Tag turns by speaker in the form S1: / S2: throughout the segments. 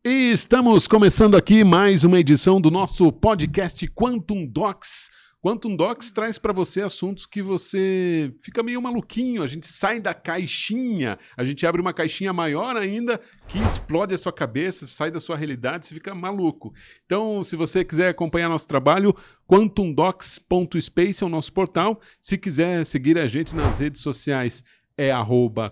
S1: E estamos começando aqui mais uma edição do nosso podcast Quantum Docs. Quantum Docs traz para você assuntos que você fica meio maluquinho, a gente sai da caixinha, a gente abre uma caixinha maior ainda que explode a sua cabeça, sai da sua realidade, você fica maluco. Então, se você quiser acompanhar nosso trabalho, quantumdocs.space é o nosso portal. Se quiser seguir a gente nas redes sociais, é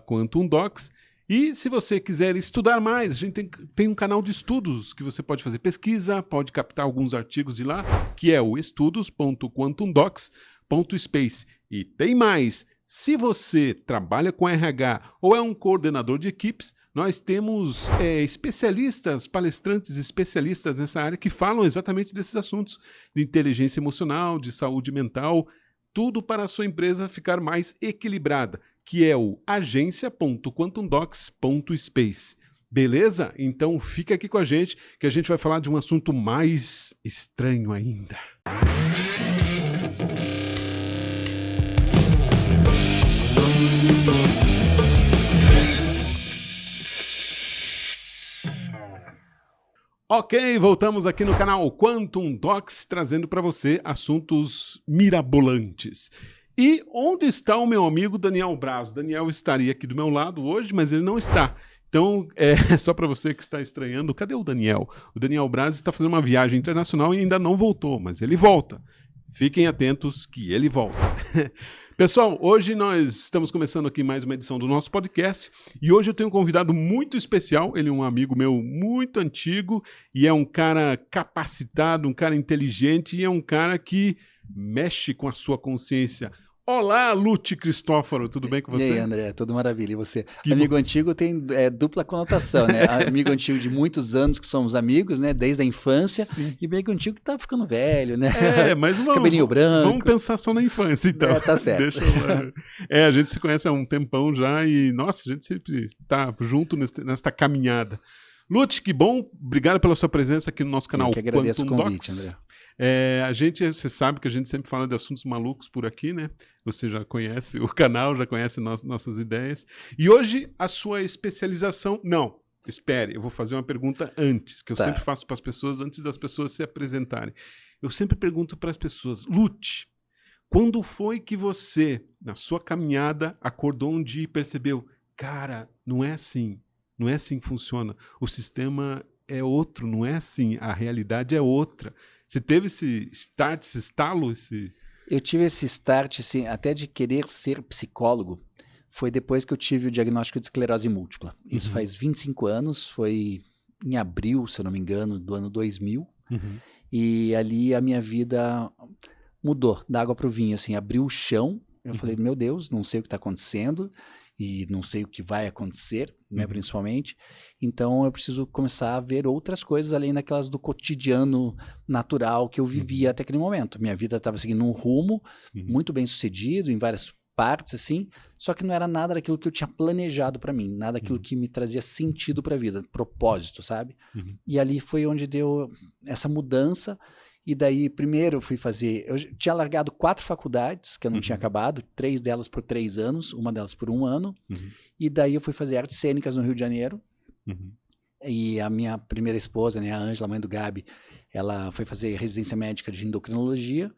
S1: @quantumdocs. E se você quiser estudar mais, a gente tem um canal de estudos que você pode fazer pesquisa, pode captar alguns artigos de lá, que é o estudos.quantumdocs.space. E tem mais, se você trabalha com RH ou é um coordenador de equipes, nós temos especialistas, palestrantes especialistas nessa área que falam exatamente desses assuntos, de inteligência emocional, de saúde mental, tudo para a sua empresa ficar mais equilibrada, que é o agência.quantumdocs.space. Beleza? Então fica aqui com a gente, que a gente vai falar de um assunto mais estranho ainda. Ok, voltamos aqui no canal Quantum Docs, trazendo para você assuntos mirabolantes. E onde está o meu amigo Daniel Braz? Daniel estaria aqui do meu lado hoje, mas ele não está. Então, só para você que está estranhando, cadê o Daniel? O Daniel Braz está fazendo uma viagem internacional e ainda não voltou, mas ele volta. Fiquem atentos que ele volta. Pessoal, hoje nós estamos começando aqui mais uma edição do nosso podcast e hoje eu tenho um convidado muito especial. Ele é um amigo meu muito antigo e é um cara capacitado, um cara inteligente e é um cara que mexe com a sua consciência. Olá, Lute Cristófaro, tudo bem com você?
S2: E aí, André, tudo maravilha. E você? Amigo antigo tem dupla conotação, né? Amigo antigo de muitos anos que somos amigos, né? Desde a infância. Sim. E amigo antigo que tá ficando velho, né?
S1: Mas
S2: cabelinho branco.
S1: Vamos pensar só na infância, então.
S2: Tá certo.
S1: A gente se conhece há um tempão já e, nossa, a gente sempre tá junto nesta caminhada. Lute, que bom. Obrigado pela sua presença aqui no nosso canal.
S2: Eu que agradeço o convite, André.
S1: Você sabe que a gente sempre fala de assuntos malucos por aqui, né? Você já conhece o canal, já conhece nossas ideias. E hoje a sua especialização... Não, espere, eu vou fazer uma pergunta antes, que eu sempre faço para as pessoas, antes das pessoas se apresentarem. Eu sempre pergunto para as pessoas, Lute, quando foi que você, na sua caminhada, acordou um dia e percebeu, cara, não é assim que funciona, o sistema é outro, não é assim, a realidade é outra. Você teve esse start, esse estalo?
S2: Eu tive esse start, assim, até de querer ser psicólogo, foi depois que eu tive o diagnóstico de esclerose múltipla. Isso faz 25 anos, foi em abril, se eu não me engano, do ano 2000. E ali a minha vida mudou, da água para o vinho, assim, abriu o chão. Eu falei, meu Deus, não sei o que está acontecendo e não sei o que vai acontecer, né, principalmente. Então eu preciso começar a ver outras coisas além daquelas do cotidiano natural que eu vivia até aquele momento. Minha vida estava seguindo um rumo muito bem sucedido em várias partes, assim, só que não era nada daquilo que eu tinha planejado para mim, nada daquilo que me trazia sentido para a vida, propósito, sabe? E ali foi onde deu essa mudança. E daí, primeiro, eu fui fazer... Eu tinha largado 4 faculdades, que eu não tinha acabado, 3 delas por 3 anos, uma delas por 1 ano. E daí eu fui fazer artes cênicas no Rio de Janeiro. E a minha primeira esposa, né, a Ângela, mãe do Gabi, ela foi fazer residência médica de endocrinologia.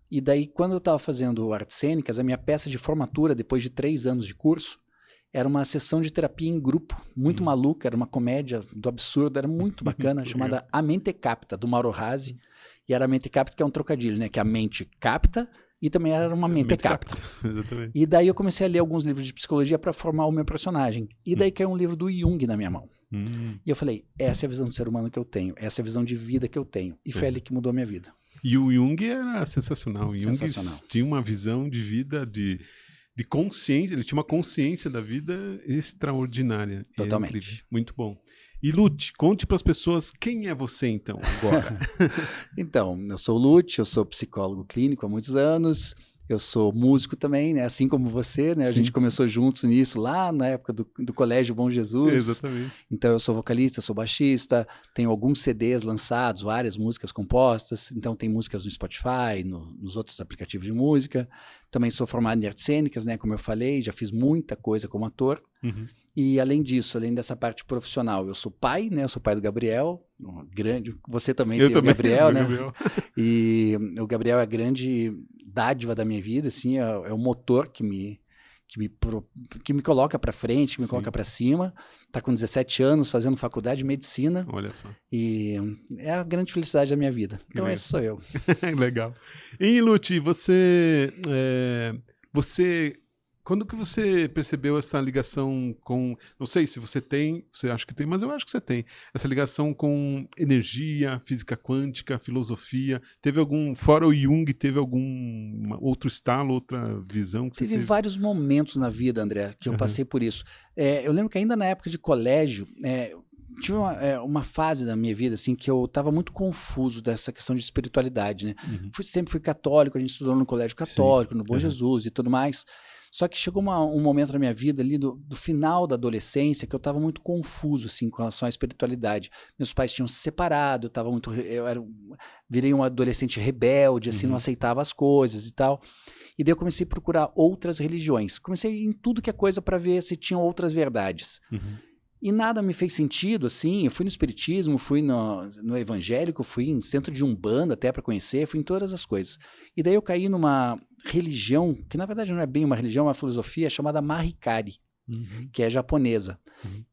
S2: E daí, quando eu estava fazendo artes cênicas, a minha peça de formatura, depois de 3 anos de curso, era uma sessão de terapia em grupo, muito maluca, era uma comédia do absurdo, era muito bacana, chamada A Mente Capta, do Mauro Razzi. E era a mente capta, que é um trocadilho, né? Que a mente capta e também era uma mente capta.
S1: Exatamente.
S2: E daí eu comecei a ler alguns livros de psicologia para formar o meu personagem. E daí caiu um livro do Jung na minha mão. E eu falei, essa é a visão do ser humano que eu tenho, essa é a visão de vida que eu tenho. E foi ali que mudou a minha vida.
S1: E o Jung era sensacional. O Jung tinha uma visão de vida, de consciência, ele tinha uma consciência da vida extraordinária.
S2: Totalmente.
S1: Muito bom. E Lute, conte para as pessoas quem é você então, agora.
S2: Então, eu sou o Lute, eu sou psicólogo clínico há muitos anos, eu sou músico também, né? Assim como você, né? A gente começou juntos nisso lá na época do Colégio Bom Jesus.
S1: Exatamente.
S2: Então eu sou vocalista, sou baixista, tenho alguns CDs lançados, várias músicas compostas, então tem músicas no Spotify, nos outros aplicativos de música. Também sou formado em artes cênicas, né? Como eu falei, já fiz muita coisa como ator. E além disso, além dessa parte profissional, eu sou pai, né? Eu sou pai do Gabriel, grande. Você também tem o Gabriel, né? Gabriel. E o Gabriel é a grande dádiva da minha vida, assim, é o motor que me coloca para frente, que me coloca para cima. Tá com 17 anos, fazendo faculdade de medicina.
S1: Olha só.
S2: E é a grande felicidade da minha vida. Então esse sou eu.
S1: Legal. E Lute, você quando que você percebeu essa ligação com, não sei se você tem, você acha que tem, mas eu acho que você tem, essa ligação com energia, física quântica, filosofia, teve algum, fora o Jung, teve algum outro estalo, outra visão que você teve?
S2: Teve vários momentos na vida, André, que eu passei por isso. Eu lembro que ainda na época de colégio, tive uma fase da minha vida assim que eu estava muito confuso dessa questão de espiritualidade, né? Sempre fui católico, a gente estudou no colégio católico, no Bom Jesus e tudo mais. Só que chegou um momento na minha vida ali do final da adolescência que eu estava muito confuso assim com relação à espiritualidade. Meus pais tinham se separado, virei um adolescente rebelde, assim, não aceitava as coisas e tal. E daí eu comecei a procurar outras religiões. Comecei em tudo que é coisa para ver se tinham outras verdades. E nada me fez sentido, assim, eu fui no espiritismo, fui no evangélico, fui em centro de Umbanda até para conhecer, fui em todas as coisas. E daí eu caí numa religião, que na verdade não é bem uma religião, é uma filosofia chamada Mahikari, que é japonesa.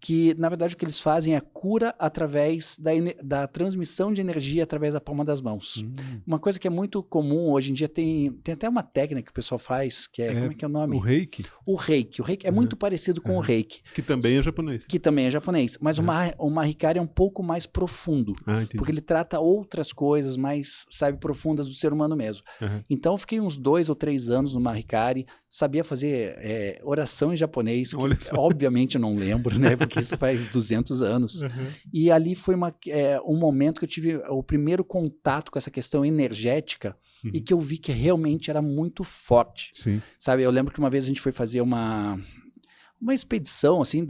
S2: Que na verdade o que eles fazem é cura através da transmissão de energia através da palma das mãos. Uma coisa que é muito comum hoje em dia, tem até uma técnica que o pessoal faz, que é, como é que é o nome?
S1: O Reiki?
S2: O Reiki é muito parecido com o Reiki.
S1: Que também é japonês.
S2: Que também é japonês, mas o Mahikari é um pouco mais profundo, porque ele trata outras coisas mais, profundas do ser humano mesmo. Então eu fiquei uns 2 ou 3 anos no Mahikari, sabia fazer oração em japonês, que obviamente eu não lembro, né? Porque isso faz 200 anos. E ali foi um momento que eu tive o primeiro contato com essa questão energética e que eu vi que realmente era muito forte.
S1: Sim.
S2: Sabe, eu lembro que uma vez a gente foi fazer uma expedição, assim,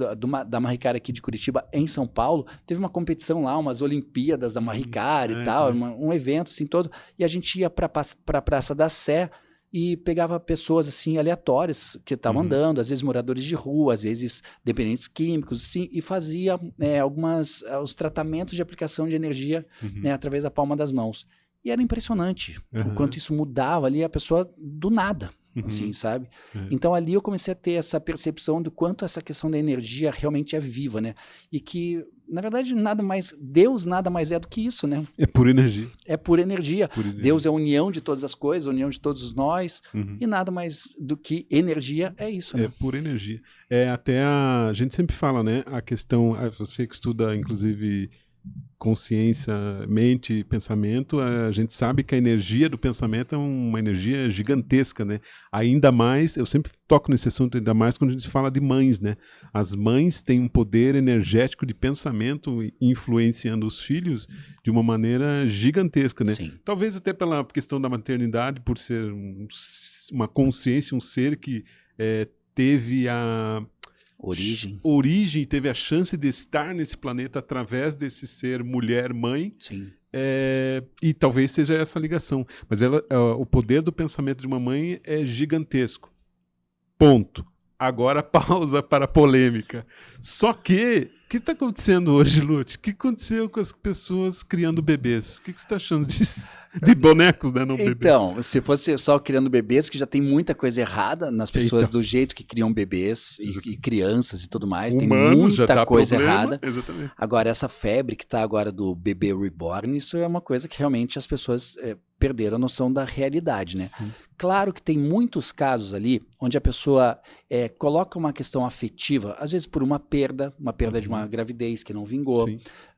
S2: da Mahikari aqui de Curitiba, em São Paulo. Teve uma competição lá, umas Olimpíadas da Mahikari e tal, um evento, assim, todo. E a gente ia para a Praça da Sé e pegava pessoas, assim, aleatórias que estavam andando, às vezes moradores de rua, às vezes dependentes químicos, assim, e fazia os tratamentos de aplicação de energia, né, através da palma das mãos. E era impressionante o quanto isso mudava ali a pessoa do nada. Assim, sabe? Então ali eu comecei a ter essa percepção do quanto essa questão da energia realmente é viva, né? E que, na verdade, Deus nada mais é do que isso, né?
S1: É pura energia.
S2: É pura energia. Deus é a união de todas as coisas, a união de todos nós, e nada mais do que energia é isso, né?
S1: É pura energia. Até a gente sempre fala, né? A questão, você que estuda, inclusive, consciência, mente, pensamento, a gente sabe que a energia do pensamento é uma energia gigantesca, né? Ainda mais, eu sempre toco nesse assunto, ainda mais quando a gente fala de mães, né? As mães têm um poder energético de pensamento influenciando os filhos de uma maneira gigantesca, né?
S2: Sim.
S1: Talvez até pela questão da maternidade, por ser uma consciência, um ser que teve a origem, teve a chance de estar nesse planeta através desse ser mulher-mãe.
S2: Sim.
S1: E talvez seja essa ligação. Mas o poder do pensamento de uma mãe é gigantesco. Ponto. Agora pausa para a polêmica. Só que, o que está acontecendo hoje, Lute? O que aconteceu com as pessoas criando bebês? O que você está achando de bonecos, né? Não bebês?
S2: Então, se fosse só criando bebês, que já tem muita coisa errada nas pessoas do jeito que criam bebês e crianças e tudo mais. Tem muita coisa errada.
S1: Exatamente.
S2: Agora, essa febre que está agora do bebê reborn, isso é uma coisa que realmente as pessoas perderam a noção da realidade, né?
S1: Sim.
S2: Claro que tem muitos casos ali onde a pessoa coloca uma questão afetiva, às vezes por uma perda de uma gravidez que não vingou,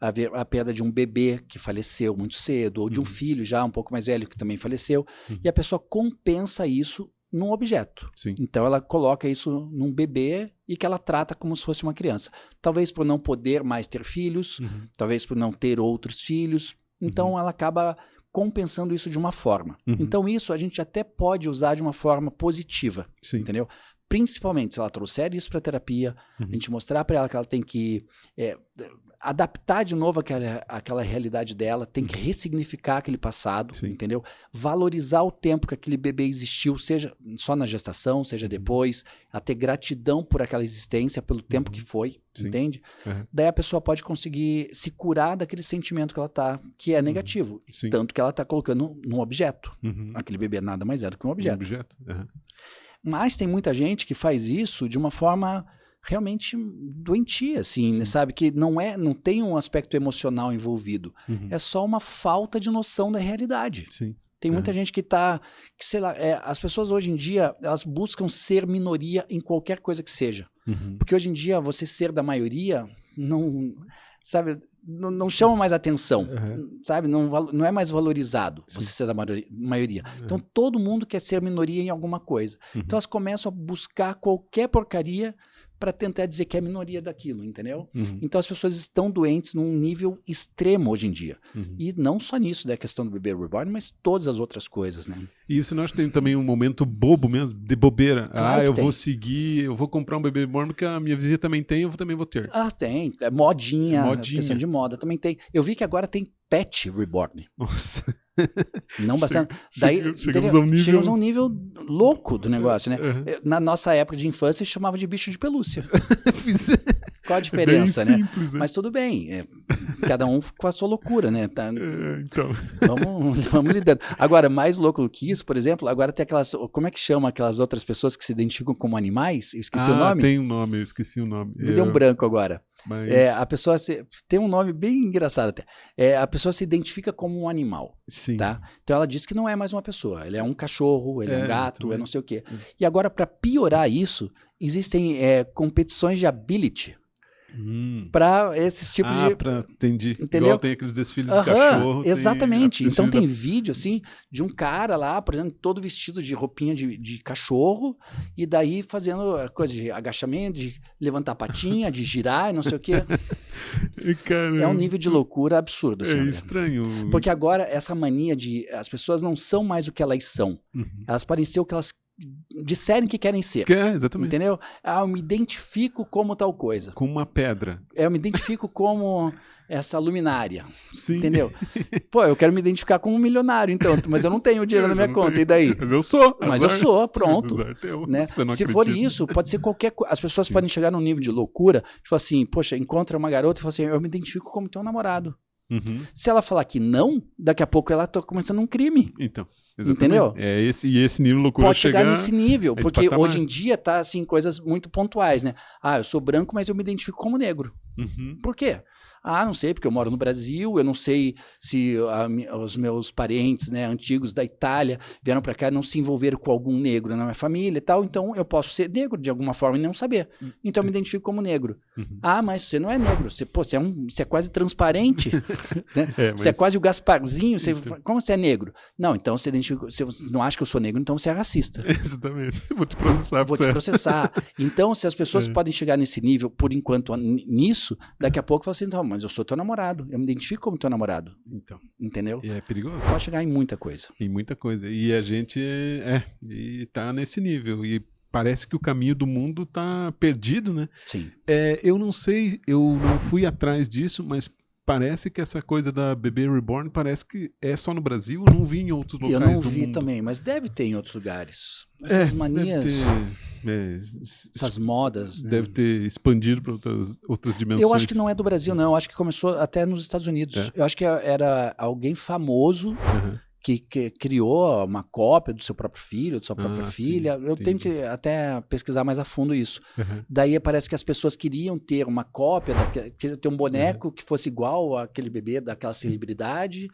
S2: a perda de um bebê que faleceu muito cedo, ou de um filho já um pouco mais velho que também faleceu, e a pessoa compensa isso num objeto.
S1: Sim.
S2: Então ela coloca isso num bebê e que ela trata como se fosse uma criança. Talvez por não poder mais ter filhos, talvez por não ter outros filhos, então ela acaba compensando isso de uma forma. Então isso a gente até pode usar de uma forma positiva, entendeu? principalmente se ela trouxer isso para terapia, a gente mostrar para ela que ela tem que adaptar de novo aquela realidade dela, tem que ressignificar aquele passado, entendeu? Valorizar o tempo que aquele bebê existiu, seja só na gestação, seja depois, a ter gratidão por aquela existência, pelo tempo que foi, entende? Daí a pessoa pode conseguir se curar daquele sentimento que ela tá, que é negativo, tanto que ela tá colocando num objeto. Aquele bebê nada mais é do que um objeto. Mas tem muita gente que faz isso de uma forma realmente doentia, assim, sabe? Que não tem um aspecto emocional envolvido. É só uma falta de noção da realidade. Tem muita gente que sei lá, as pessoas hoje em dia, elas buscam ser minoria em qualquer coisa que seja. Porque hoje em dia, você ser da maioria, sabe, não chama mais atenção, sabe? Não é mais valorizado você ser da maioria. Então, todo mundo quer ser minoria em alguma coisa. Então, elas começam a buscar qualquer porcaria para tentar dizer que é minoria daquilo, entendeu? Então as pessoas estão doentes num nível extremo hoje em dia. E não só nisso, da questão do bebê reborn, mas todas as outras coisas, né?
S1: E você não acha que tem também um momento bobo mesmo, de bobeira?
S2: Claro
S1: eu vou seguir, eu vou comprar um bebê reborn porque a minha vizinha também tem, eu também vou ter.
S2: Tem. É modinha, questão de moda também tem. Eu vi que agora tem pet reborn.
S1: Nossa.
S2: Não bastante. Daí, chegamos a um nível louco do negócio, né? Na nossa época de infância, chamava de bicho de pelúcia. Qual a diferença, né? Simples, né? Mas tudo bem. Cada um com a sua loucura, né?
S1: Então.
S2: Vamos lidando. Agora, mais louco do que isso, por exemplo, agora tem aquelas... Como é que chama aquelas outras pessoas que se identificam como animais? Eu esqueci o nome.
S1: Tem um nome, eu esqueci o nome.
S2: Me deu um branco agora.
S1: Mas...
S2: a pessoa tem um nome bem engraçado até. A pessoa se identifica como um animal. Tá? Então ela diz que não é mais uma pessoa. Ele é um cachorro, ele é um gato, não sei o quê. E agora, para piorar isso, existem competições de ability. Para esses tipos de...
S1: Entendi.
S2: Entendeu?
S1: Igual tem aqueles desfiles de cachorro.
S2: Exatamente. Então tem vídeo, assim, de um cara lá, por exemplo, todo vestido de roupinha de cachorro, e daí fazendo coisa de agachamento, de levantar a patinha, de girar e não sei o quê.
S1: Caramba.
S2: É um nível de loucura absurdo. Assim,
S1: estranho.
S2: Porque agora essa mania de... As pessoas não são mais o que elas são. Elas podem ser o que elas disserem que querem ser.
S1: Exatamente.
S2: Entendeu? Eu me identifico como tal coisa.
S1: Como uma pedra.
S2: Eu me identifico como essa luminária.
S1: Sim.
S2: Entendeu? Pô, eu quero me identificar como um milionário, então, mas eu não tenho dinheiro na minha conta, e daí?
S1: Mas eu sou.
S2: Mas eu sou, pronto. Né? Se for isso, pode ser qualquer coisa. As pessoas podem chegar num nível de loucura, tipo assim, poxa, encontra uma garota e fala assim, eu me identifico como teu namorado. Se ela falar que não, daqui a pouco ela tá começando um crime.
S1: Então. Exatamente.
S2: Entendeu?
S1: Esse nível de loucura
S2: pode chegar nesse nível, porque
S1: patamar.
S2: Hoje em dia tá assim, coisas muito pontuais, né? Eu sou branco, mas eu me identifico como negro. Por quê? Não sei, porque eu moro no Brasil, eu não sei se os meus parentes, né, antigos da Itália vieram para cá e não se envolveram com algum negro na minha família e tal, então eu posso ser negro de alguma forma e não saber. Então eu me identifico como negro. Mas você não é negro, você é quase transparente, né? Você é quase o Gasparzinho, como você é negro? Não, então você não acha que eu sou negro, então você é racista.
S1: Exatamente, vou te processar.
S2: Vou te processar. Então, se as pessoas podem chegar nesse nível, por enquanto, nisso, daqui a pouco você então, mas eu sou teu namorado, eu me identifico como teu namorado.
S1: Então.
S2: Entendeu?
S1: E é perigoso.
S2: Pode chegar em muita coisa.
S1: Em muita coisa. E a gente e tá nesse nível. E parece que o caminho do mundo tá perdido, né?
S2: Sim.
S1: Eu não sei, eu não fui atrás disso, mas parece que essa coisa da bebê reborn parece que é só no Brasil, eu não vi em outros locais do mundo.
S2: Eu não vi também, mas deve ter em outros lugares. Essas manias, essas modas.
S1: Deve ter expandido para outras dimensões.
S2: Eu acho que não é do Brasil, não. Eu acho que começou até nos Estados Unidos. Eu acho que era alguém famoso que criou uma cópia do seu próprio filho, de sua própria filha. Eu tenho que até pesquisar mais a fundo isso. Daí parece que as pessoas queriam ter uma cópia, queriam ter um boneco que fosse igual àquele bebê, daquela celebridade.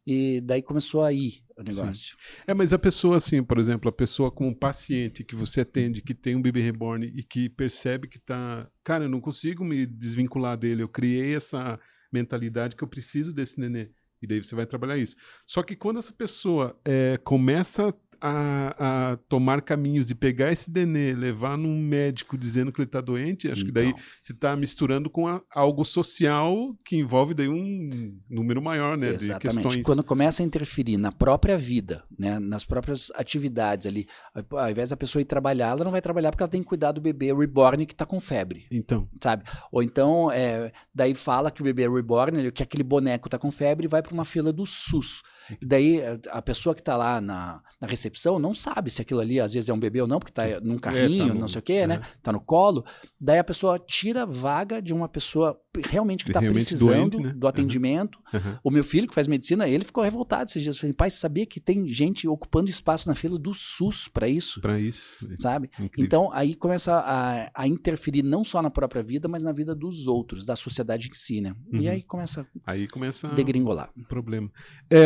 S2: E daí começou a ir o negócio.
S1: Mas a pessoa assim, por exemplo, a pessoa como um paciente que você atende, que tem um bebê reborn e que percebe que tá... Cara, eu não consigo me desvincular dele, eu criei essa mentalidade que eu preciso desse nenê. E daí você vai trabalhar isso. Só que quando essa pessoa começa a tomar caminhos de pegar esse nenê, levar num médico dizendo que ele está doente, acho que daí você está misturando com algo social que envolve daí um número maior, né, de questões.
S2: Quando começa a interferir na própria vida, né, nas próprias atividades ali, ao invés da pessoa ir trabalhar, ela não vai trabalhar porque ela tem que cuidar do bebê reborn que está com febre.
S1: Então.
S2: Sabe? Ou então, daí fala que o bebê reborn, que aquele boneco está com febre e vai para uma fila do SUS. E daí a pessoa que está lá na recepção não sabe se aquilo ali às vezes é um bebê ou não, porque está num carrinho, não sei o quê, né? Está no colo. Daí a pessoa tira a vaga de uma pessoa realmente que está precisando doente, né? Do atendimento. O meu filho que faz medicina, ele ficou revoltado esses dias. Eu falei, pai, você sabia que tem gente ocupando espaço na fila do SUS para isso?
S1: Para isso.
S2: Sabe?
S1: Incrível.
S2: Então aí começa a interferir não só na própria vida, mas na vida dos outros, da sociedade em si, né? E aí começa a degringolar.
S1: Um problema.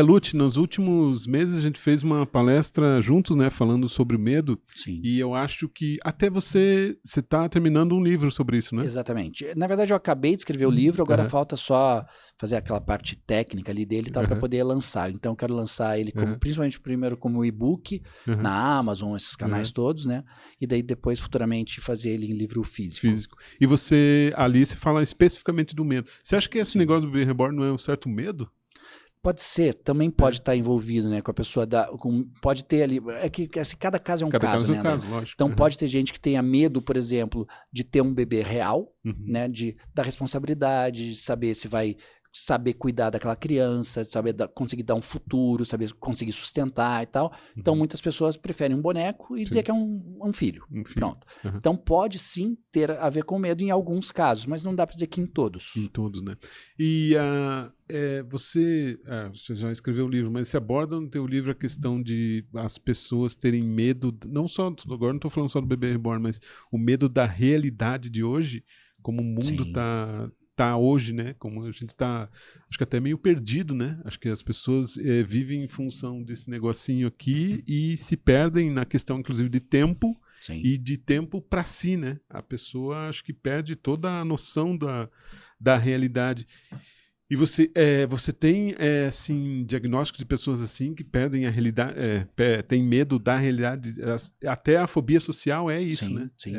S1: Lute, nos últimos meses a gente fez uma palestra juntos, né, falando sobre medo.
S2: Sim.
S1: E eu acho que até você está terminando um livro sobre isso, né?
S2: Exatamente. Na verdade, eu acabei de escrever o livro, agora falta só fazer aquela parte técnica ali dele, tá, para poder lançar. Então, eu quero lançar ele principalmente primeiro como e-book na Amazon, esses canais todos, né? E daí depois, futuramente, fazer ele em livro físico.
S1: E você, ali, se fala especificamente do medo. Você acha que esse negócio do Bebê Reborn não é um certo medo?
S2: Pode ser, também pode estar envolvido, né, com a pessoa pode ter ali, assim, cada caso é um caso, né?
S1: Lógico.
S2: Então pode ter gente que tenha medo, por exemplo, de ter um bebê real, né, da responsabilidade, de saber se vai saber cuidar daquela criança, saber conseguir dar um futuro, saber conseguir sustentar e tal. Então muitas pessoas preferem um boneco e dizer que é um filho. Pronto. Então pode sim ter a ver com medo em alguns casos, mas não dá para dizer que em todos.
S1: Em todos, né? E você já escreveu o livro, mas você aborda no teu livro a questão de as pessoas terem medo, não só, agora não estou falando só do Bebê Reborn, mas o medo da realidade de hoje, como o mundo tá hoje, né? Como a gente tá, acho que até meio perdido, né? Acho que as pessoas vivem em função desse negocinho aqui e se perdem na questão, inclusive, de tempo e de tempo para si, né? A pessoa, acho que perde toda a noção da realidade. E você tem, assim, diagnóstico de pessoas assim que perdem a realidade, tem medo da realidade, até a fobia social é isso, né?
S2: Sim.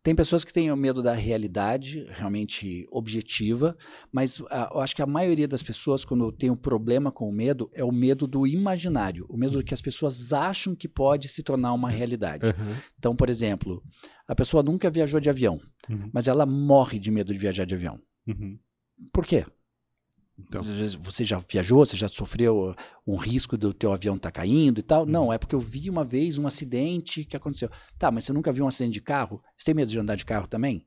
S2: Tem pessoas que têm o medo da realidade realmente objetiva, mas eu acho que a maioria das pessoas, quando tem um problema com o medo, é o medo do imaginário, o medo do que as pessoas acham que pode se tornar uma realidade. Então, por exemplo, a pessoa nunca viajou de avião, mas ela morre de medo de viajar de avião. Por quê? Então, você já viajou, você já sofreu um risco do teu avião estar caindo e tal? Não, é porque eu vi uma vez um acidente que aconteceu. Tá, mas você nunca viu um acidente de carro? Você tem medo de andar de carro também?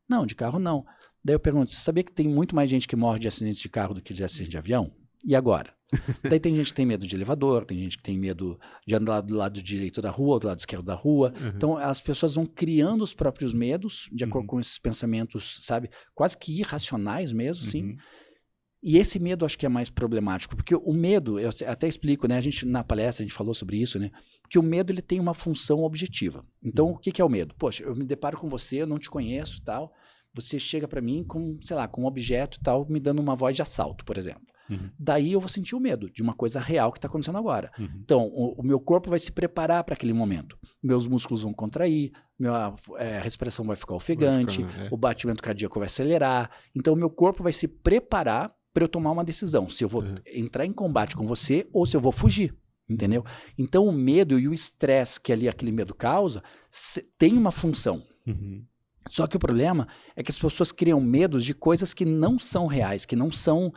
S2: Não, de carro não. Daí eu pergunto, você sabia que tem muito mais gente que morre de acidentes de carro do que de acidente de avião? E agora? Daí tem gente que tem medo de elevador, tem gente que tem medo de andar do lado direito da rua, do lado esquerdo da rua. Então as pessoas vão criando os próprios medos de acordo com esses pensamentos, sabe, quase que irracionais mesmo, sim. E esse medo acho que é mais problemático, porque o medo, eu até explico, né? Na palestra a gente falou sobre isso, né? Porque o medo ele tem uma função objetiva. Então, o que é o medo? Poxa, eu me deparo com você, eu não te conheço e tal, você chega para mim com, sei lá, com um objeto e tal, me dando uma voz de assalto, por exemplo. Daí eu vou sentir o medo de uma coisa real que está acontecendo agora. Então, o meu corpo vai se preparar para aquele momento. Meus músculos vão contrair, minha respiração vai ficar ofegante, o batimento cardíaco vai acelerar. Então, o meu corpo vai se preparar para eu tomar uma decisão, se eu vou entrar em combate com você ou se eu vou fugir, entendeu? Então o medo e o estresse que ali aquele medo causa tem uma função. Só que o problema é que as pessoas criam medos de coisas que não são reais, que não estão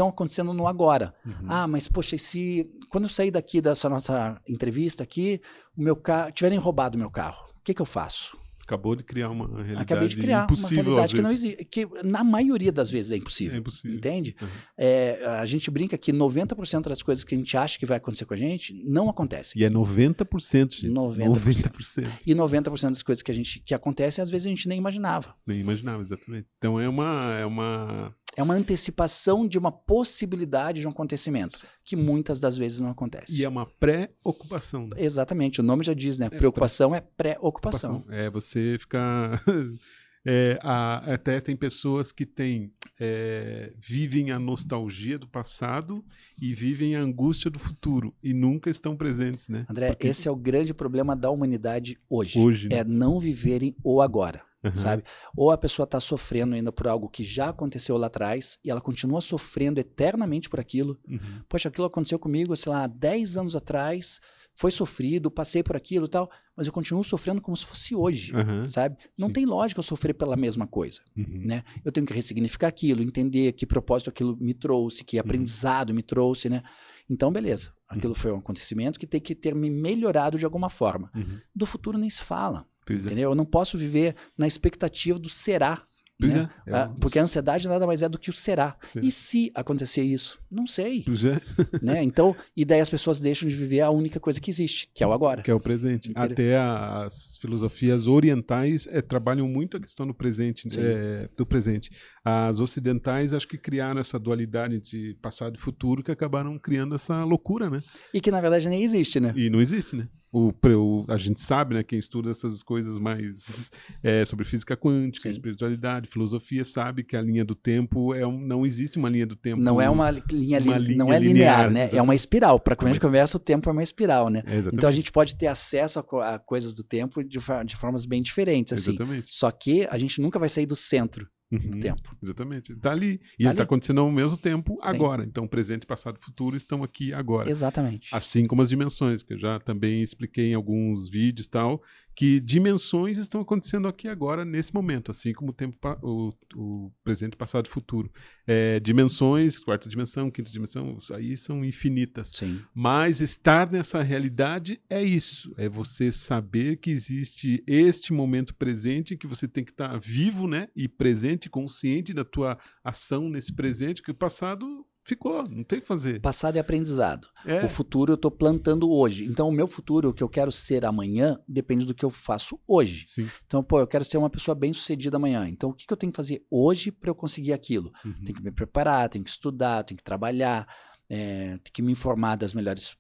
S2: acontecendo no agora. Ah, mas poxa, quando eu sair daqui dessa nossa entrevista aqui, tiverem roubado o meu carro, o que eu faço?
S1: Acabou de criar uma realidade
S2: Acabei de criar
S1: impossível,
S2: uma realidade que não existe, que na maioria das vezes é impossível. Entende? A gente brinca que 90% das coisas que a gente acha que vai acontecer com a gente não acontecem.
S1: E é 90%, gente.
S2: 90%. E 90% das coisas que acontecem, às vezes a gente nem imaginava.
S1: Nem imaginava, exatamente. Então é uma
S2: antecipação de uma possibilidade de um acontecimento, que muitas das vezes não acontece.
S1: E é uma pré-ocupação. Né?
S2: Exatamente, o nome já diz, né? Preocupação é pré-ocupação.
S1: Você ficar Até tem pessoas que vivem a nostalgia do passado e vivem a angústia do futuro e nunca estão presentes, né?
S2: André,
S1: Porque
S2: esse é o grande problema da humanidade hoje.
S1: Hoje, né?
S2: É não viverem o agora.
S1: Uhum.
S2: Sabe? Ou a pessoa está sofrendo ainda por algo que já aconteceu lá atrás e ela continua sofrendo eternamente por aquilo.
S1: Uhum.
S2: Poxa, aquilo aconteceu comigo, sei lá, 10 anos atrás, foi sofrido, passei por aquilo e tal, mas eu continuo sofrendo como se fosse hoje, sabe? Não
S1: Sim.
S2: tem lógica eu sofrer pela mesma coisa, né? Eu tenho que ressignificar aquilo, entender que propósito aquilo me trouxe, que aprendizado me trouxe, né? Então, beleza, aquilo foi um acontecimento que tem que ter me melhorado de alguma forma. Do futuro nem se fala. Entendeu? Eu não posso viver na expectativa do será. Né? Porque a ansiedade nada mais é do que o será. E se acontecer isso? Não sei. Né? Então, e daí as pessoas deixam de viver a única coisa que existe, que é o agora.
S1: Que é o presente.
S2: Entendeu?
S1: Até as filosofias orientais trabalham muito a questão do presente, As ocidentais acho que criaram essa dualidade de passado e futuro que acabaram criando essa loucura, né?
S2: E que na verdade nem existe, né?
S1: E não existe, né? A gente sabe, né, quem estuda essas coisas mais sobre física quântica, espiritualidade, filosofia, sabe que a linha do tempo não existe uma linha do tempo.
S2: Não é uma linha não é linear, né?
S1: Exatamente.
S2: É uma espiral. Para quando a gente conversa, o tempo é uma espiral, né?
S1: Exatamente.
S2: Então a gente pode ter acesso a coisas do tempo de formas bem diferentes, assim.
S1: Exatamente.
S2: Só que a gente nunca vai sair do centro do tempo.
S1: Exatamente. Está ali. E ele está acontecendo ao mesmo tempo agora. Então, presente, passado e futuro estão aqui agora.
S2: Exatamente.
S1: Assim como as dimensões, que eu já também expliquei em alguns vídeos e tal, que dimensões estão acontecendo aqui agora, nesse momento, assim como o presente, passado e futuro. Dimensões, quarta dimensão, quinta dimensão, aí são infinitas.
S2: Sim.
S1: Mas estar nessa realidade é isso. É você saber que existe este momento presente, que você tem que estar vivo, né? E presente, consciente da tua ação nesse presente, que o passado ficou, não tem o que fazer.
S2: Passado é aprendizado. O futuro eu estou plantando hoje. Então, o meu futuro, o que eu quero ser amanhã, depende do que eu faço hoje.
S1: Sim.
S2: Então, eu quero ser uma pessoa bem-sucedida amanhã. Então, o que eu tenho que fazer hoje para eu conseguir aquilo? Tenho que me preparar, tenho que estudar, tenho que trabalhar, tenho que me informar das melhores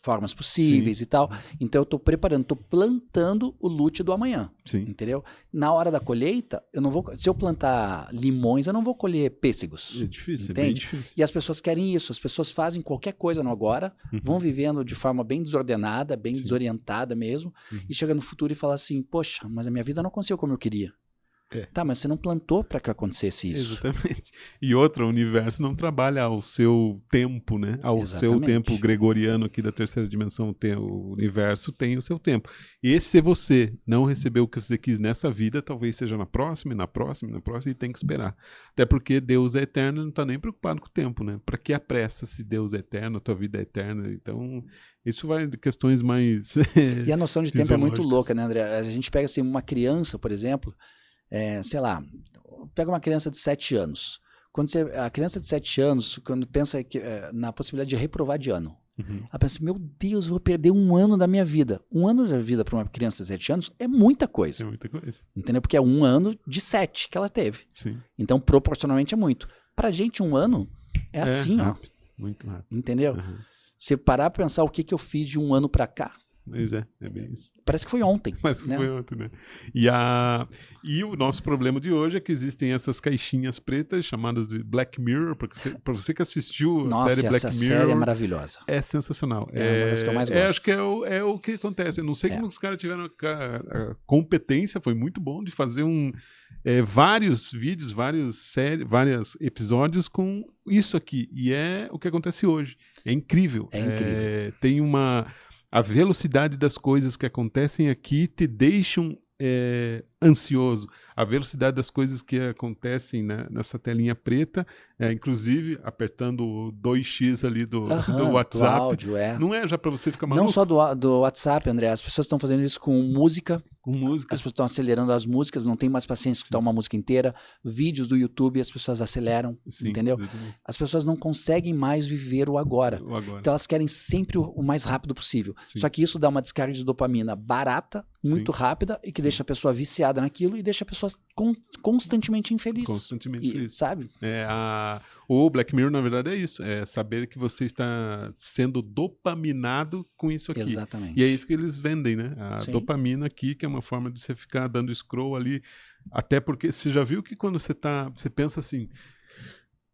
S2: formas possíveis e tal. Então, eu estou preparando, estou plantando o lute do amanhã.
S1: Sim.
S2: Entendeu? Na hora da colheita, eu não vou. Se eu plantar limões, eu não vou colher pêssegos.
S1: É difícil,
S2: entende?
S1: é bem difícil.
S2: E as pessoas querem isso. As pessoas fazem qualquer coisa no agora, vão vivendo de forma bem desordenada, bem desorientada mesmo, e chega no futuro e fala assim: poxa, mas a minha vida não aconteceu como eu queria. Tá, mas você não plantou para que acontecesse isso.
S1: Exatamente. E outra, o universo não trabalha ao seu tempo, né? Ao seu tempo gregoriano aqui da terceira dimensão, o universo tem o seu tempo. E se você não recebeu o que você quis nessa vida, talvez seja na próxima, e tem que esperar. Até porque Deus é eterno e não está nem preocupado com o tempo, né? Para que a pressa se Deus é eterno, a tua vida é eterna? Então, isso vai de questões mais
S2: E a noção de tempo é muito louca, né, André? A gente pega assim, uma criança, por exemplo, sei lá, pega uma criança de 7 anos. A criança de 7 anos, quando pensa na possibilidade de reprovar de ano, ela pensa, meu Deus, eu vou perder um ano da minha vida. Um ano da vida para uma criança de 7 anos é muita coisa.
S1: É muita coisa.
S2: Entendeu? Porque é um ano de 7 que ela teve.
S1: Sim.
S2: Então, proporcionalmente é muito. Pra gente, um ano é assim,
S1: rápido, muito rápido.
S2: Entendeu? Se parar pra pensar o que eu fiz de um ano pra cá,
S1: Pois é bem isso.
S2: Parece que foi ontem.
S1: Parece que foi ontem, né? E o nosso problema de hoje é que existem essas caixinhas pretas chamadas de Black Mirror, pra você que assistiu a série Black Mirror.
S2: Nossa, essa série é maravilhosa.
S1: É sensacional.
S2: É uma das que eu mais gosto.
S1: Acho que é o que acontece. Eu não sei como os caras tiveram a competência, foi muito bom, de fazer vários vídeos, vários episódios com isso aqui. E é o que acontece hoje. É incrível.
S2: É incrível.
S1: Tem a velocidade das coisas que acontecem aqui te deixam ansioso. A velocidade das coisas que acontecem, né, nessa telinha preta, inclusive apertando o 2x ali do WhatsApp.
S2: Do áudio,
S1: Não é já para você ficar maluco?
S2: Não só do WhatsApp, André. As pessoas estão fazendo isso com música.
S1: Com música.
S2: As pessoas estão acelerando as músicas, não tem mais paciência de escutar uma música inteira. Vídeos do YouTube, as pessoas aceleram, entendeu? Exatamente. As pessoas não conseguem mais viver o agora. Então elas querem sempre o mais rápido possível. Só que isso dá uma descarga de dopamina barata, muito rápida, e que deixa a pessoa viciada naquilo e deixa a pessoa constantemente infeliz.
S1: Constantemente infeliz.
S2: Sabe?
S1: O Black Mirror, na verdade, é isso. É saber que você está sendo dopaminado com isso aqui.
S2: Exatamente.
S1: E é isso que eles vendem, né? A dopamina aqui, que é uma forma de você ficar dando scroll ali Até porque você já viu que quando você pensa assim,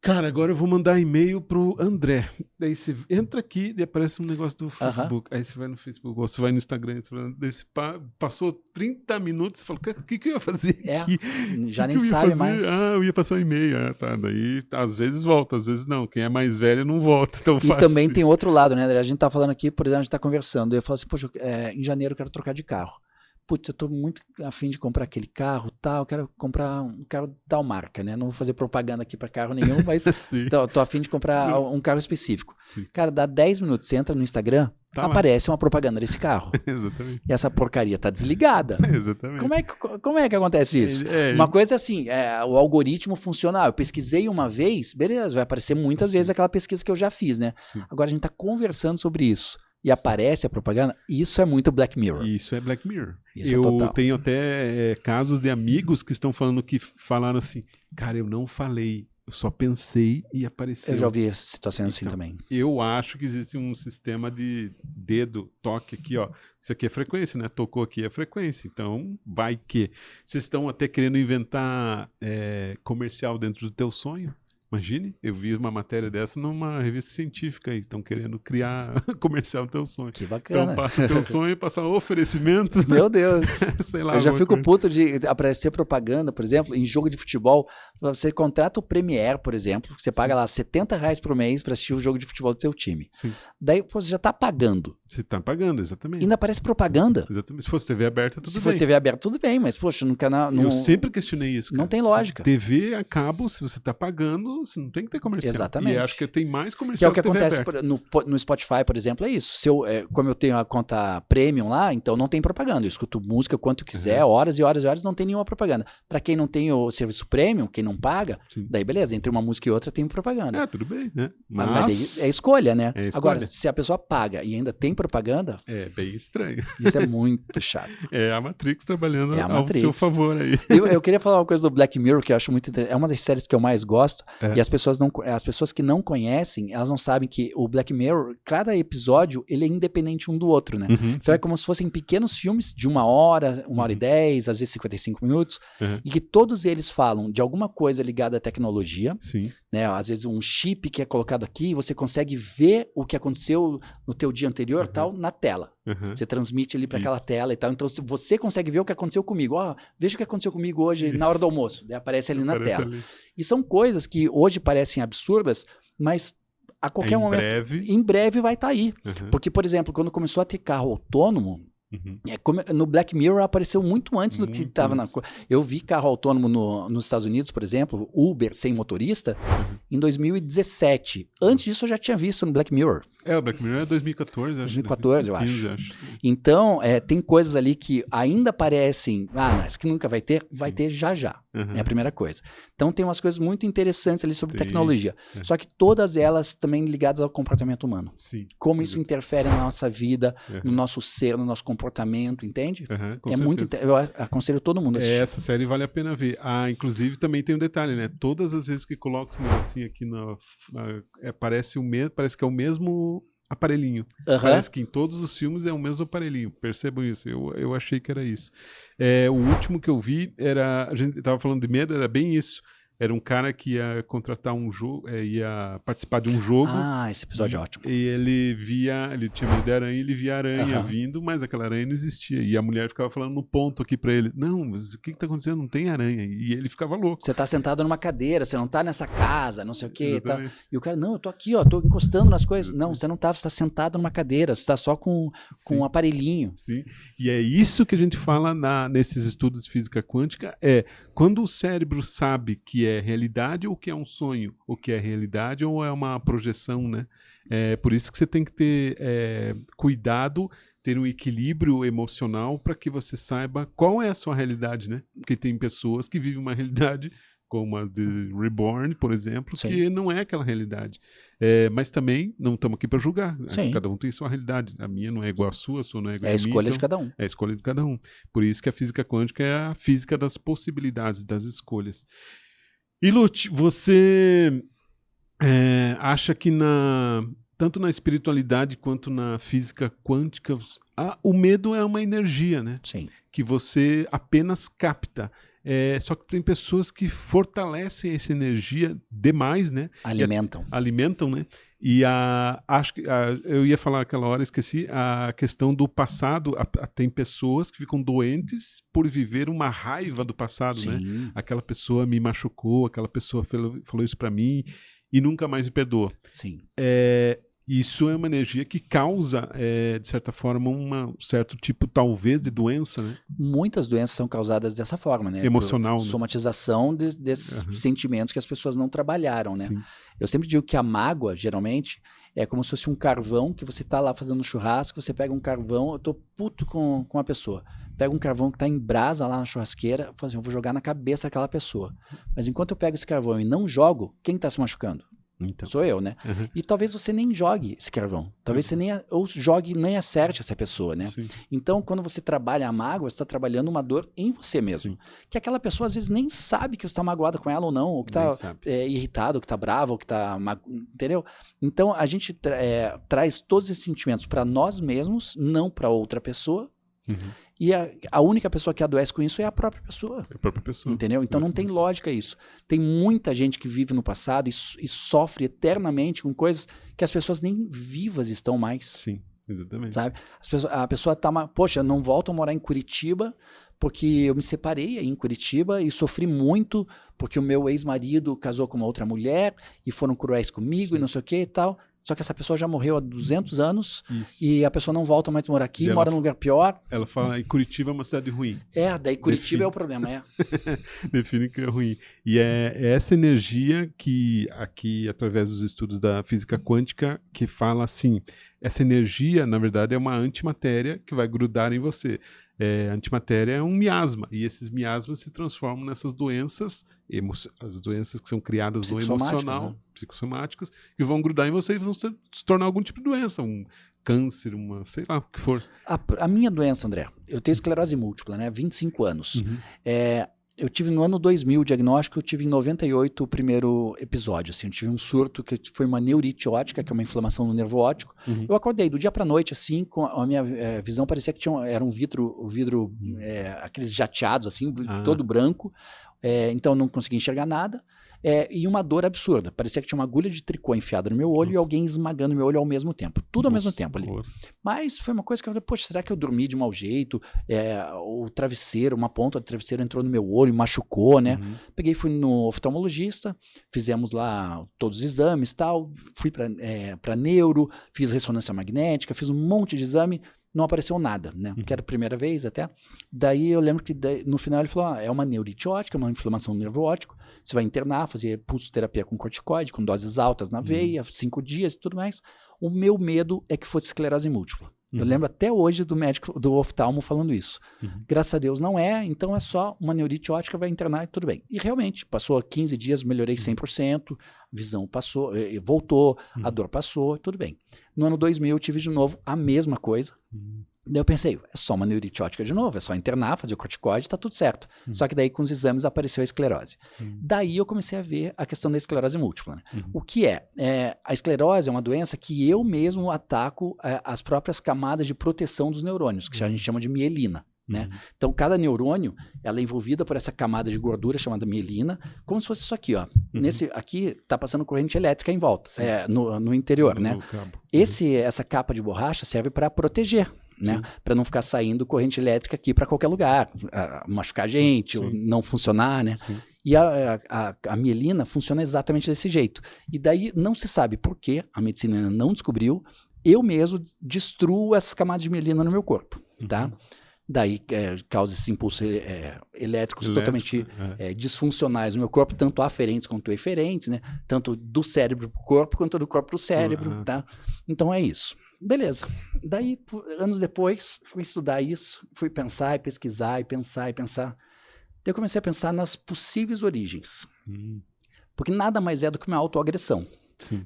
S1: cara, agora eu vou mandar e-mail pro André. Daí você entra aqui e aparece um negócio do Facebook. Aí você vai no Facebook, ou você vai no Instagram, daí você passou 30 minutos e fala, o que eu ia fazer aqui?
S2: Já nem sabe mais.
S1: Eu ia passar um e-mail. Tá. Daí às vezes volta, às vezes não. Quem é mais velho não volta tão fácil.
S2: E também tem outro lado, né, André? A gente tá falando aqui, por exemplo, a gente tá conversando. Eu falo assim, poxa, em janeiro eu quero trocar de carro. Putz, eu tô muito afim de comprar aquele carro, tal, eu quero comprar um carro de tal marca, né? Não vou fazer propaganda aqui para carro nenhum, mas tô afim de comprar um carro específico.
S1: Sim.
S2: Cara, dá 10 minutos, você entra no Instagram, aparece uma propaganda desse carro.
S1: Exatamente.
S2: E essa porcaria tá desligada.
S1: Exatamente.
S2: Como é que acontece isso? Uma coisa assim, o algoritmo funciona. Eu pesquisei uma vez, beleza, vai aparecer muitas vezes aquela pesquisa que eu já fiz, né?
S1: Sim.
S2: Agora a gente tá conversando sobre isso. E aparece a propaganda, isso é muito Black Mirror.
S1: Isso é Black Mirror.
S2: Isso é total.
S1: Tenho até casos de amigos que estão falando que falaram assim, cara, eu não falei, eu só pensei e apareceu.
S2: Eu já ouvi situações assim também.
S1: Eu acho que existe um sistema de dedo, toque aqui, ó. Isso aqui é frequência, né? Tocou aqui é frequência. Então, vai que. Vocês estão até querendo inventar comercial dentro do teu sonho? Imagine, eu vi uma matéria dessa numa revista científica aí, estão querendo criar comercial do teu sonho.
S2: Que bacana.
S1: Então passa o teu sonho, passa um oferecimento.
S2: Meu Deus.
S1: Sei lá.
S2: Eu já fico puto de aparecer propaganda, por exemplo, em jogo de futebol. Você contrata o Premiere, por exemplo, você paga lá R$70 por mês para assistir o jogo de futebol do seu time.
S1: Sim.
S2: Daí você já tá pagando.
S1: Você tá pagando, exatamente.
S2: E ainda aparece propaganda.
S1: Exatamente. Se fosse TV aberta, tudo bem.
S2: Se fosse TV aberta, tudo bem, mas poxa, no canal...
S1: Eu sempre questionei isso, cara.
S2: Não tem lógica.
S1: TV a cabo, se você tá pagando, você não tem que ter comercial.
S2: Exatamente.
S1: E acho que tem mais comercial
S2: que é o que acontece no Spotify, por exemplo, é isso. Como eu tenho a conta premium lá, então não tem propaganda. Eu escuto música quanto quiser, horas e horas e horas, não tem nenhuma propaganda. Para quem não tem o serviço premium, quem não paga, daí beleza, entre uma música e outra tem propaganda.
S1: Tudo bem, né?
S2: Mas daí é escolha, né?
S1: É escolha.
S2: Agora, se a pessoa paga e ainda tem propaganda...
S1: É bem estranho.
S2: Isso é muito chato.
S1: É a Matrix trabalhando ao seu favor aí.
S2: Eu queria falar uma coisa do Black Mirror que eu acho muito interessante. É uma das séries que eu mais gosto. E as pessoas que não conhecem, elas não sabem que o Black Mirror, cada episódio, ele é independente um do outro, né? Você vai como se fossem pequenos filmes de 1 hora, 1h10, às vezes 55 minutos, e que todos eles falam de alguma coisa ligada à tecnologia.
S1: Sim.
S2: Né? Às vezes um chip que é colocado aqui, você consegue ver o que aconteceu no teu dia anterior, tal, na tela. Você transmite ali para aquela tela e tal. Então você consegue ver o que aconteceu comigo. Veja o que aconteceu comigo hoje na hora do almoço. Daí aparece ali na tela. E são coisas que hoje parecem absurdas, mas a qualquer momento, em breve vai estar aí. Porque, por exemplo, quando começou a ter carro autônomo, no Black Mirror apareceu muito antes do que estava na... Eu vi carro autônomo nos Estados Unidos, por exemplo, Uber sem motorista, em 2017. Antes disso eu já tinha visto no Black Mirror.
S1: O Black Mirror é 2014, acho.
S2: 2014, 2015, eu acho. Então, tem coisas ali que ainda parecem... não, isso que nunca vai ter, vai ter já já. É a primeira coisa. Então tem umas coisas muito interessantes ali sobre tecnologia. Só que todas elas também ligadas ao comportamento humano.
S1: Sim.
S2: Como isso interfere na nossa vida, no nosso ser, no nosso comportamento, entende? É muito eu aconselho todo mundo a assistir.
S1: Essa série vale a pena ver. Inclusive também tem um detalhe, né? Todas as vezes que coloca esse negocinho aqui parece que é o mesmo aparelhinho. Parece que em todos os filmes é o mesmo aparelhinho. Percebam isso. Eu achei que era isso. O último que eu vi a gente estava falando de medo, era bem isso. Era um cara que ia contratar um jogo, ia participar de um jogo.
S2: Esse episódio é ótimo.
S1: E ele tinha medo de aranha, ele via aranha vindo, mas aquela aranha não existia. E a mulher ficava falando no ponto aqui pra ele, não, mas o que tá acontecendo? Não tem aranha. E ele ficava louco.
S2: Você tá sentado numa cadeira, você não tá nessa casa, não sei o quê. Tá. E o cara, não, eu tô aqui, ó, tô encostando nas coisas. Exatamente. Não, você não tá, você tá sentado numa cadeira, você tá só com um aparelhinho.
S1: Sim, e é isso que a gente fala nesses estudos de física quântica, quando o cérebro sabe que é realidade ou que é um sonho, ou que é realidade ou é uma projeção, né? Por isso que você tem que ter cuidado, ter um equilíbrio emocional para que você saiba qual é a sua realidade, né? Porque tem pessoas que vivem uma realidade como as de Reborn, por exemplo, que não é aquela realidade. Mas também não estamos aqui para julgar. Cada um tem sua realidade. A minha não é igual à sua não é igual à minha. É a escolha de cada um. É a escolha de cada um. Por isso que a física quântica é a física das possibilidades, das escolhas. E Lute, você acha que tanto na espiritualidade quanto na física quântica, o medo é uma energia, né?
S2: Sim.
S1: Que você apenas capta. Só que tem pessoas que fortalecem essa energia demais, né? Alimentam, né? E acho que eu ia falar aquela hora, esqueci, a questão do passado. Tem pessoas que ficam doentes por viver uma raiva do passado,
S2: Sim.
S1: né? Aquela pessoa me machucou, aquela pessoa falou isso pra mim e nunca mais me perdoa.
S2: Sim.
S1: Isso é uma energia que causa, de certa forma, um certo tipo, talvez, de doença, né?
S2: Muitas doenças são causadas dessa forma, né?
S1: Emocional, né?
S2: Somatização desses sentimentos que as pessoas não trabalharam, né?
S1: Sim.
S2: Eu sempre digo que a mágoa, geralmente, é como se fosse um carvão que você tá lá fazendo um churrasco, você pega um carvão, eu tô puto com a pessoa. Pega um carvão que tá em brasa lá na churrasqueira, falo assim, eu vou jogar na cabeça daquela pessoa. Mas enquanto eu pego esse carvão e não jogo, quem tá se machucando?
S1: Então.
S2: Sou eu, né? E talvez você nem jogue esse carvão. Talvez você nem ou jogue e nem acerte essa pessoa, né?
S1: Sim.
S2: Então, quando você trabalha a mágoa, você está trabalhando uma dor em você mesmo.
S1: Sim.
S2: Que aquela pessoa, às vezes, nem sabe que você está magoado com ela ou não, ou que está irritado, ou que está bravo, ou que está... Entendeu? Então, a gente traz todos esses sentimentos para nós mesmos, não para outra pessoa. E a única pessoa que adoece com isso é a própria pessoa.
S1: É a própria pessoa.
S2: Entendeu? Então não tem lógica isso. Tem muita gente que vive no passado e sofre eternamente com coisas que as pessoas nem vivas estão mais.
S1: Sim, exatamente.
S2: Sabe? A pessoa tá... Poxa, eu não volto a morar em Curitiba porque eu me separei aí em Curitiba e sofri muito porque o meu ex-marido casou com uma outra mulher e foram cruéis comigo e não sei o que e tal. Só que essa pessoa já morreu há 200 anos e a pessoa não volta mais a morar aqui, mora num lugar pior.
S1: Ela fala que Curitiba é uma cidade ruim.
S2: Daí Curitiba é o problema,
S1: Define que é ruim. E é essa energia que, aqui, através dos estudos da física quântica, que fala assim, essa energia, na verdade, é uma antimatéria que vai grudar em você. Antimatéria é um miasma, e esses miasmas se transformam nessas doenças, as doenças que são criadas no emocional, né? Psicossomáticas, que vão grudar em você e vão se tornar algum tipo de doença, um câncer, sei lá, o que for.
S2: A minha doença, André, eu tenho esclerose múltipla, né? 25 anos. Eu tive no ano 2000 o diagnóstico, eu tive em 98 o primeiro episódio, assim, eu tive um surto que foi uma neurite óptica, que é uma inflamação no nervo óptico. Eu acordei do dia pra noite, assim, com a minha visão parecia que era um vidro aqueles jateados, assim, todo branco, então eu não conseguia enxergar nada. E uma dor absurda. Parecia que tinha uma agulha de tricô enfiada no meu olho e alguém esmagando meu olho ao mesmo tempo. Tudo ao mesmo tempo ali. Mas foi uma coisa que eu falei, poxa, será que eu dormi de mau jeito? O travesseiro, uma ponta do travesseiro entrou no meu olho e machucou, né? Peguei e fui no oftalmologista, fizemos lá todos os exames e tal, fui para neuro, fiz ressonância magnética, fiz um monte de exame, não apareceu nada, né? Que era a primeira vez até. Daí eu lembro que no final ele falou, é uma neurite óptica, uma inflamação do nervo óptico, você vai internar, fazer pulsoterapia com corticoide, com doses altas na veia, 5 dias e tudo mais. O meu medo é que fosse esclerose múltipla. Eu lembro até hoje do médico, do oftalmo falando isso. Graças a Deus não é, então é só uma neurite óptica, vai internar e tudo bem. E realmente, passou 15 dias, melhorei 100%, visão passou, voltou, a dor passou, tudo bem. No ano 2000 eu tive de novo a mesma coisa. Daí eu pensei, é só uma neurite óptica de novo, é só internar, fazer o corticoide, tá tudo certo. Só que daí com os exames apareceu a esclerose. Daí eu comecei a ver a questão da esclerose múltipla. Né? O que é? A esclerose é uma doença que eu mesmo ataco as próprias camadas de proteção dos neurônios, que a gente chama de mielina. Né? Então cada neurônio ela é envolvida por essa camada de gordura chamada mielina, como se fosse isso aqui, ó. Nesse aqui tá passando corrente elétrica em volta, no interior, né? Essa capa de borracha serve para proteger, né? Para não ficar saindo corrente elétrica aqui para qualquer lugar, machucar a gente, ou não funcionar, né? E a mielina funciona exatamente desse jeito. E daí não se sabe por que a medicina ainda não descobriu. Eu mesmo destruo essas camadas de mielina no meu corpo, tá? Daí causa esses impulsos elétricos totalmente disfuncionais no meu corpo, tanto aferentes quanto eferentes, né? Tanto do cérebro para o corpo, quanto do corpo para o cérebro, tá? Então é isso. Beleza. Daí, anos depois, fui estudar isso, fui pensar e pesquisar e pensar e pensar. Daí eu comecei a pensar nas possíveis origens. Porque nada mais é do que uma autoagressão.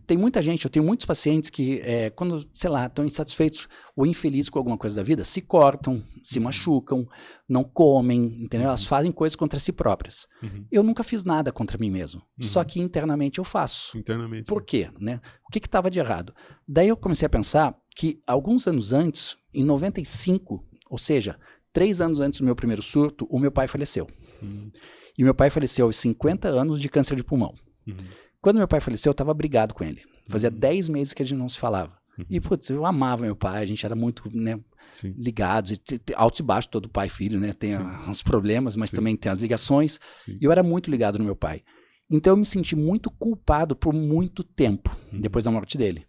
S2: Tem muita gente, eu tenho muitos pacientes que, quando, sei lá, estão insatisfeitos ou infelizes com alguma coisa da vida, se cortam, se machucam, não comem, entendeu? Elas fazem coisas contra si próprias. Eu nunca fiz nada contra mim mesmo, só que internamente eu faço. Por quê? Né? O que estava de errado? Daí eu comecei a pensar que alguns anos antes, em 95, ou seja, 3 anos antes do meu primeiro surto, o meu pai faleceu. E meu pai faleceu aos 50 anos de câncer de pulmão. Quando meu pai faleceu, eu estava brigado com ele. Fazia 10 meses que a gente não se falava. E, putz, eu amava meu pai, a gente era muito, né, ligados, e altos e baixos, todo pai e filho, né, tem uns problemas, mas também tem as ligações. E eu era muito ligado no meu pai. Então eu me senti muito culpado por muito tempo, depois da morte dele.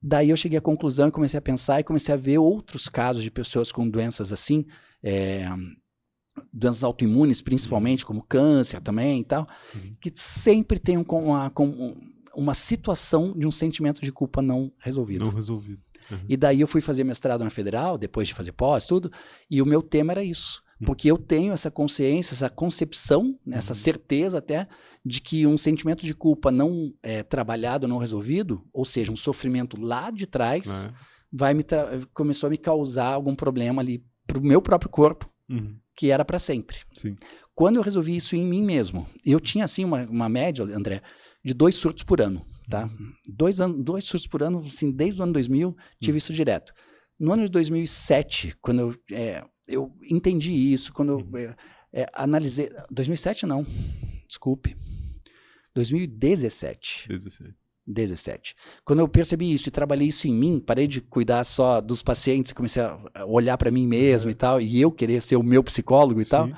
S2: Daí eu cheguei à conclusão e comecei a pensar e comecei a ver outros casos de pessoas com doenças assim, doenças autoimunes principalmente, como câncer também e tal, que sempre tem uma situação de um sentimento de culpa não resolvido.
S1: Não resolvido.
S2: E daí eu fui fazer mestrado na Federal, depois de fazer pós, tudo, e o meu tema era isso. Porque eu tenho essa consciência, essa concepção, essa certeza até, de que um sentimento de culpa não trabalhado, não resolvido, ou seja, um sofrimento lá de trás, começou a me causar algum problema ali para o meu próprio corpo, que era para sempre. Quando eu resolvi isso em mim mesmo, eu tinha assim uma média, André, de 2 surtos por ano, tá? 2 surtos por ano, assim, desde o ano 2000, tive isso direto. No ano de 2007, quando eu entendi isso, quando eu analisei... 2007 não, desculpe. 2017. 17. Quando eu percebi isso e trabalhei isso em mim, parei de cuidar só dos pacientes e comecei a olhar para mim mesmo e tal, e eu querer ser o meu psicólogo e tal,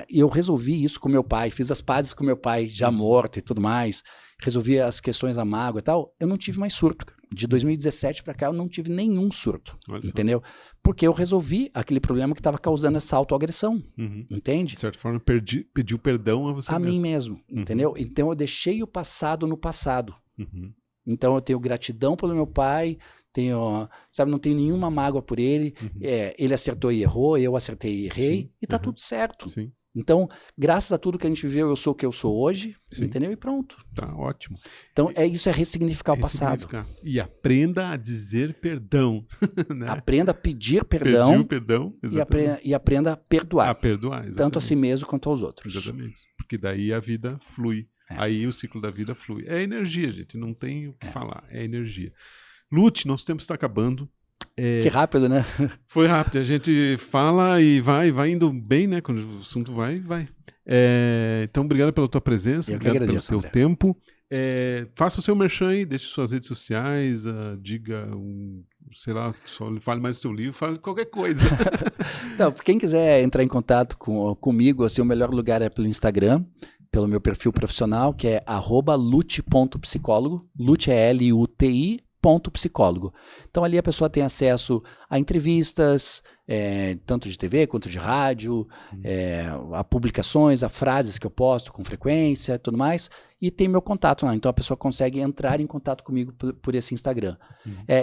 S2: e eu resolvi isso com meu pai, fiz as pazes com meu pai já morto e tudo mais, resolvi as questões da mágoa e tal, eu não tive mais surto. De 2017 para cá eu não tive nenhum surto, entendeu? Porque eu resolvi aquele problema que estava causando essa autoagressão, entende?
S1: De certa forma, pediu perdão a você mesmo.
S2: A mim mesmo, entendeu? Então eu deixei o passado no passado. Então eu tenho gratidão pelo meu pai, não tenho nenhuma mágoa por ele, ele acertou e errou, eu acertei e errei, e tá tudo certo. Então, graças a tudo que a gente viveu, eu sou o que eu sou hoje, entendeu? E pronto.
S1: Tá, ótimo.
S2: Então, isso é ressignificar o passado.
S1: E aprenda a dizer perdão. Né?
S2: Aprenda a pedir perdão.
S1: Pedir o perdão,
S2: e aprenda a perdoar.
S1: A perdoar, exatamente.
S2: Tanto a si mesmo quanto aos outros.
S1: Exatamente. Porque daí a vida flui. Aí o ciclo da vida flui. É energia, gente. Não tem o que falar. É energia. Lute, nosso tempo está acabando.
S2: Que rápido, né?
S1: Foi rápido. A gente fala e vai indo bem, né? Quando o assunto vai. Então, obrigado pela tua presença.
S2: Eu
S1: obrigado
S2: agradeço,
S1: pelo teu tempo. Faça o seu merchan aí, deixe suas redes sociais, diga sei lá, só fale mais do seu livro, fale qualquer coisa.
S2: Então, quem quiser entrar em contato comigo, assim, o melhor lugar é pelo Instagram, pelo meu perfil profissional, que é @lute.psicólogo. Lute é L-U-T-I. .psicólogo. Então ali a pessoa tem acesso a entrevistas, tanto de TV quanto de rádio, a publicações, a frases que eu posto com frequência e tudo mais, e tem meu contato lá, então a pessoa consegue entrar em contato comigo por esse Instagram.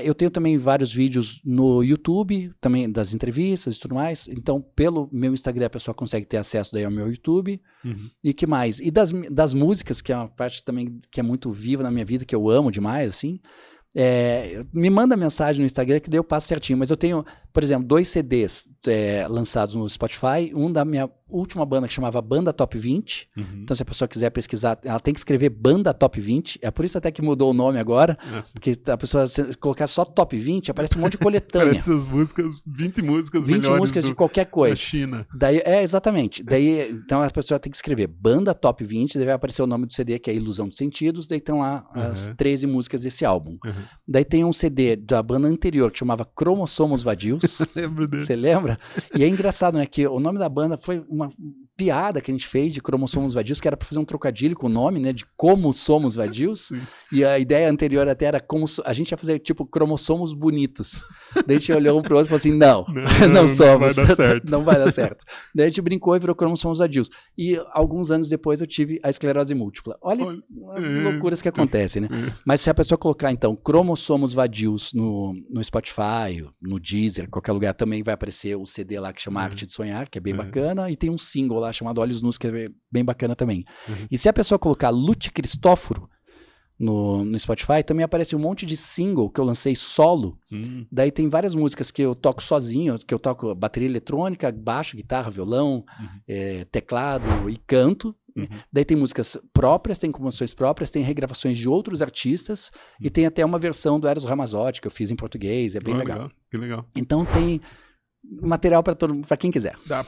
S2: Eu tenho também vários vídeos no YouTube, também das entrevistas e tudo mais, então pelo meu Instagram a pessoa consegue ter acesso daí ao meu YouTube, e que mais? E das músicas, que é uma parte também que é muito viva na minha vida, que eu amo demais, assim, me manda mensagem no Instagram que daí eu passo certinho, mas eu tenho, por exemplo, 2 CDs lançados no Spotify, um da minha última banda que chamava Banda Top 20, então se a pessoa quiser pesquisar, ela tem que escrever Banda Top 20, é por isso até que mudou o nome agora, porque a pessoa colocar só Top 20, aparece um monte de coletânea.
S1: Parece as músicas, 20 músicas
S2: 20
S1: melhores
S2: músicas de qualquer coisa.
S1: Da China.
S2: Daí, exatamente. Daí, então a pessoa tem que escrever Banda Top 20, daí vai aparecer o nome do CD, que é Ilusão dos Sentidos, daí estão lá as 13 músicas desse álbum. Daí tem um CD da banda anterior que chamava Cromossomos Vadios.
S1: Lembro desse.
S2: Você lembra? E é engraçado, né? Que o nome da banda foi uma piada que a gente fez de Cromossomos Vadios, que era para fazer um trocadilho com o nome, né? De Como Somos Vadios. Sim. E a ideia anterior até era como a gente ia fazer tipo cromossomos bonitos. Daí a gente olhou um pro outro e falou assim: não somos.
S1: Não vai dar certo.
S2: Não vai dar certo. Daí a gente brincou e virou Cromossomos Vadios. E alguns anos depois eu tive a esclerose múltipla. Olha as loucuras que acontecem, né? Mas se a pessoa colocar então Cromossomos Vadios no Spotify, no Deezer, qualquer lugar, também vai aparecer o CD lá que chama Arte de Sonhar, que é bem bacana, e tem um single lá chamado Olhos Nus, que é bem bacana também. E se a pessoa colocar Lute Cristóforo no Spotify, também aparece um monte de single que eu lancei solo. Daí tem várias músicas que eu toco sozinho, que eu toco bateria eletrônica, baixo, guitarra, violão, teclado e canto. Daí tem músicas próprias, tem composições próprias, tem regravações de outros artistas e tem até uma versão do Eros Ramazzotti que eu fiz em português, é bem legal.
S1: Que legal.
S2: Então tem material para quem quiser.
S1: Dá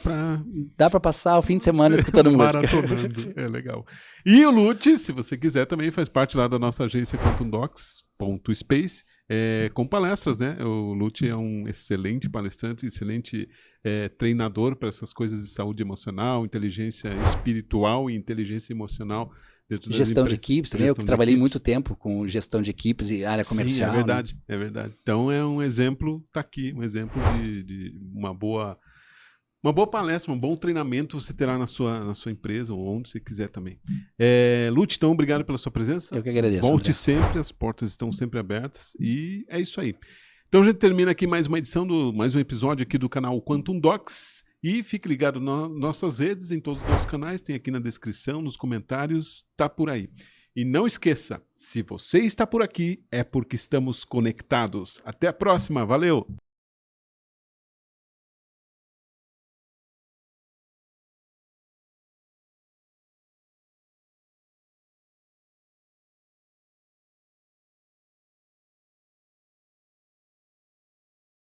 S1: pra
S2: passar o fim de semana escutando música.
S1: Maratonando, é legal. E o Lute, se você quiser, também faz parte lá da nossa agência QuantumDocs.space, com palestras, né? O Lute é um excelente palestrante, excelente treinador para essas coisas de saúde emocional, inteligência espiritual e inteligência emocional.
S2: Gestão de equipes também, eu que trabalhei muito tempo com gestão de equipes e área comercial.
S1: Sim, é verdade,
S2: né?
S1: É verdade. Então é um exemplo, tá aqui, um exemplo de uma boa palestra, um bom treinamento você terá na sua empresa ou onde você quiser também. Lute, então, obrigado pela sua presença.
S2: Eu que agradeço.
S1: Volte
S2: André.
S1: sempre, as portas estão sempre abertas e é isso aí. Então a gente termina aqui mais uma edição, mais um episódio aqui do canal Quantum Docs. E fique ligado nas nossas redes, em todos os nossos canais, tem aqui na descrição, nos comentários, tá por aí. E não esqueça, se você está por aqui, é porque estamos conectados. Até a próxima, valeu!